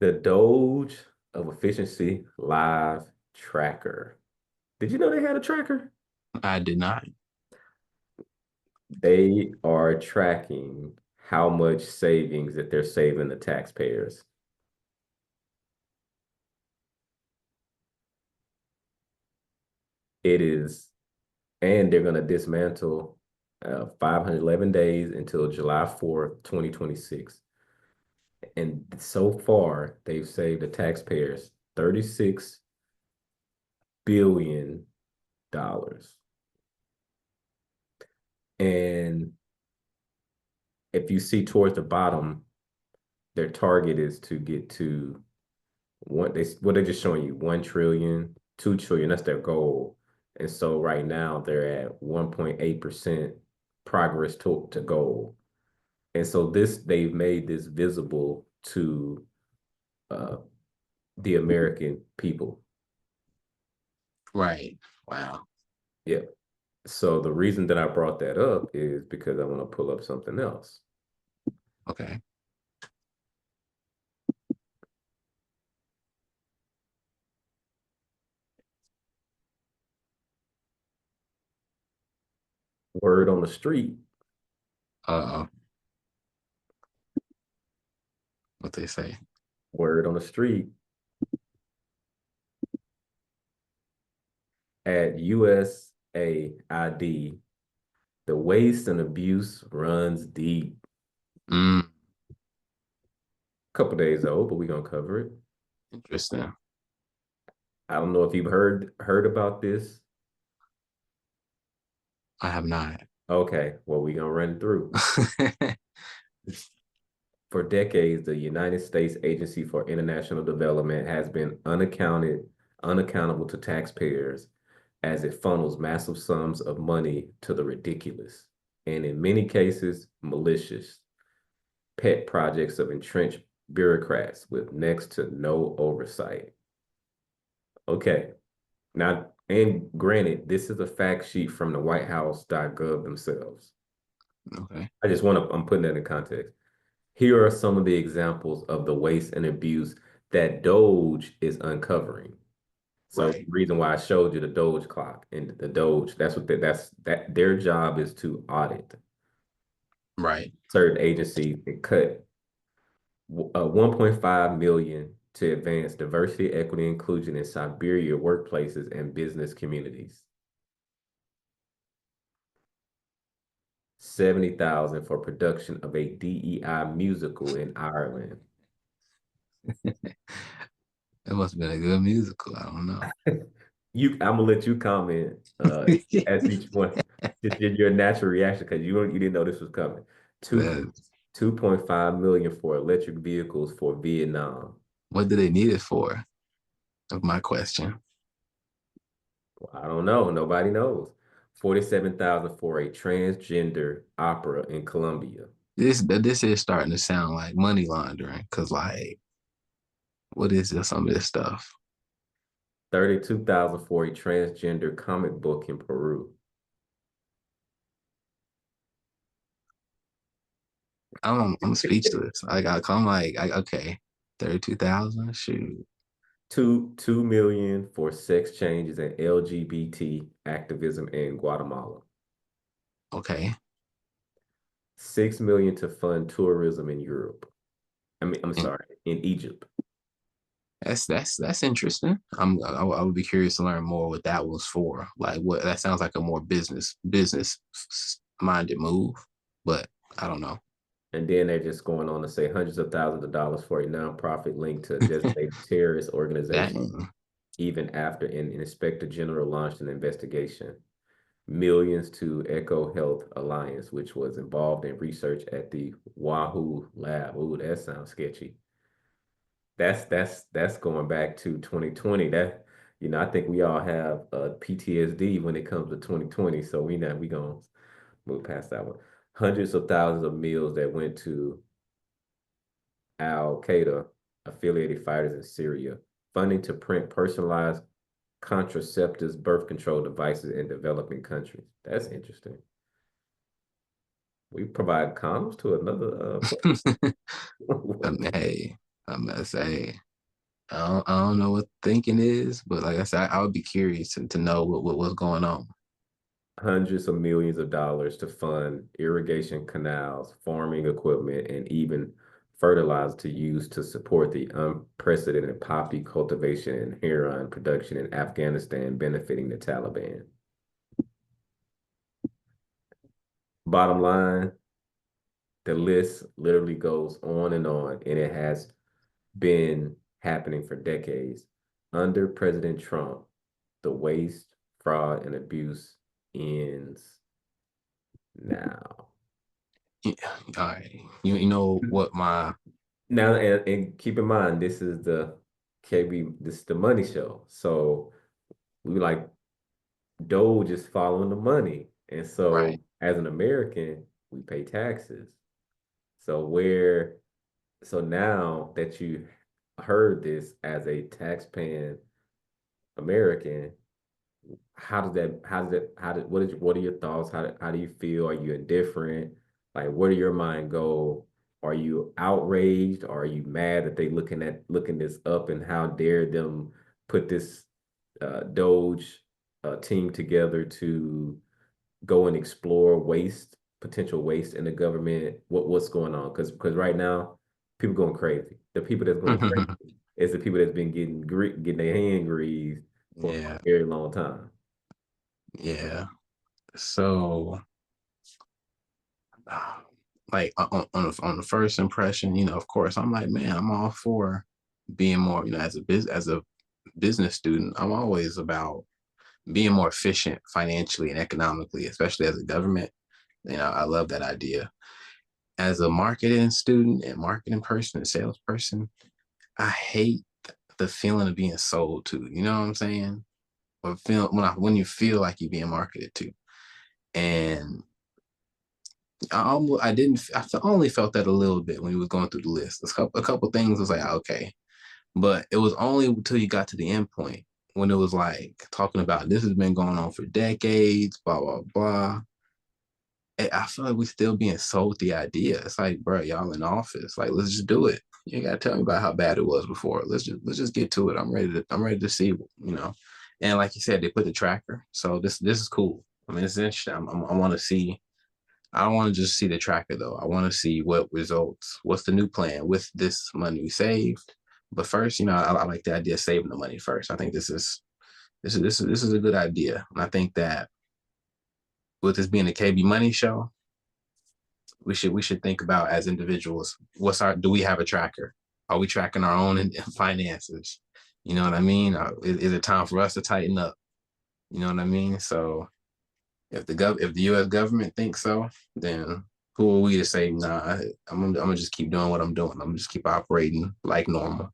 The Doge of Efficiency Live Tracker. Did you know they had a tracker? I did not. They are tracking how much savings that they're saving the taxpayers. It is, and they're going to dismantle 511 days until July 4th, 2026. And so far, they've saved the taxpayers $36 billion. And if you see towards the bottom, their target is to get to they're just showing you 1 trillion, 2 trillion, that's their goal. And so right now they're at 1.8% progress to goal. And so they've made this visible to uh, the American people. Right. Wow. Yeah. So the reason that I brought that up is because I want to pull up something else. Okay. Word on the street, Uh, what they say. word on the street at USAID, the waste and abuse runs deep. Mm, Couple days old, but we're gonna cover it. interesting. I don't know if you've heard about this. I have not. Okay, well, we're gonna run through. For decades, the United States Agency for International Development has been unaccountable to taxpayers as it funnels massive sums of money to the ridiculous, and in many cases, malicious pet projects of entrenched bureaucrats with next to no oversight. Okay, now, and granted, this is a fact sheet from the WhiteHouse.gov themselves. Okay. I'm putting that in context. Here are some of the examples of the waste and abuse that Doge is uncovering. So the Right. reason why I showed you the Doge clock and the Doge, that's their job is to audit Right. certain agencies and cut 1.5 million to advance diversity, equity, inclusion in Siberia workplaces and business communities. 70,000 for production of a DEI musical in Ireland. It must have been a good musical. I don't know. I'm gonna let you comment as each one. Just your natural reaction because you didn't know this was coming. Two That- 2.5 million for electric vehicles for Vietnam. what do they need it for? Of my question. Well, I don't know. Nobody knows. 47,000 for a transgender opera in Colombia. This is starting to sound like money laundering. Cause like, what is this, some of this stuff? 32,000 for a transgender comic book in Peru. I'm speechless. I'm like, okay, 32,000. Shoot. 2 million for sex changes and LGBT activism in Guatemala. Okay. 6 million to fund tourism in Europe. I'm And sorry, in Egypt. that's interesting. I would be curious to learn more what that was for. Like what that sounds like a more business minded move, but I don't know. And then they're just going on to say hundreds of thousands of dollars for a nonprofit linked to a designated terrorist organization, Dang. even after an inspector general launched an investigation. Millions to Eco Health Alliance, which was involved in research at the Wahoo Lab. Ooh, that sounds sketchy. That's going back to 2020. I think we all have PTSD when it comes to 2020. So we gonna move past that one. Hundreds of thousands of meals that went to Al Qaeda affiliated fighters in Syria, funding to print personalized contraceptives, birth control devices in developing countries. That's interesting. We provide condoms to another place. Hey. I'm gonna say I don't know what thinking is, but like I said, I would be curious to know what's going on. Hundreds of millions of dollars to fund irrigation canals, farming equipment, and even fertilizer to use to support the unprecedented poppy cultivation and heroin production in Afghanistan, benefiting the Taliban. Bottom line, the list literally goes on, and it has been happening for decades. Under President Trump, the waste, fraud, and abuse ends now. Yeah, all right. You know what my Now, and keep in mind, this is the this is the money show. So we like Doge is following the money. And right. so as an American, we pay taxes. So where, so now that you heard this as a tax-paying American, what are your thoughts? How do you feel? Are you indifferent? Like, where do your mind go? Are you outraged? Are you mad that they looking this up and how dare them put this Doge team together to go and explore potential waste in the government? What's going on? Because right now, people going crazy. The people that's going crazy is the people that's been getting their hand greased for a Yeah, very long time. yeah. So, like on the first impression, of course, I'm like, man, I'm all for being more, as a business student, I'm always about being more efficient financially and economically, especially as a government. I love that idea. As a marketing student and marketing person and salesperson, I hate the feeling of being sold to. You know what I'm saying? Or feel when you feel like you're being marketed to. And I didn't. Only felt that a little bit when we was going through the list. A couple things was like okay, but it was only until you got to the end point when it was like talking about this has been going on for decades, blah blah blah. I feel like we still being sold the idea. It's like, bro, y'all in office. Like, let's just do it. You ain't gotta tell me about how bad it was before. Let's just get to it. I'm ready to see, And like you said, they put the tracker. So this is cool. I mean, it's interesting. I want to see. I don't want to just see the tracker though. I want to see what results. What's the new plan with this money we saved? But first, I like the idea of saving the money first. I think this is a good idea, and I think that with this being a KB Money show, we should think about as individuals, do we have a tracker? Are we tracking our own finances? You know what I mean? Is it time for us to tighten up? You know what I mean? So if the US government thinks so, then who are we to say, nah, I'm gonna just keep doing what I'm doing. I'm gonna just keep operating like normal.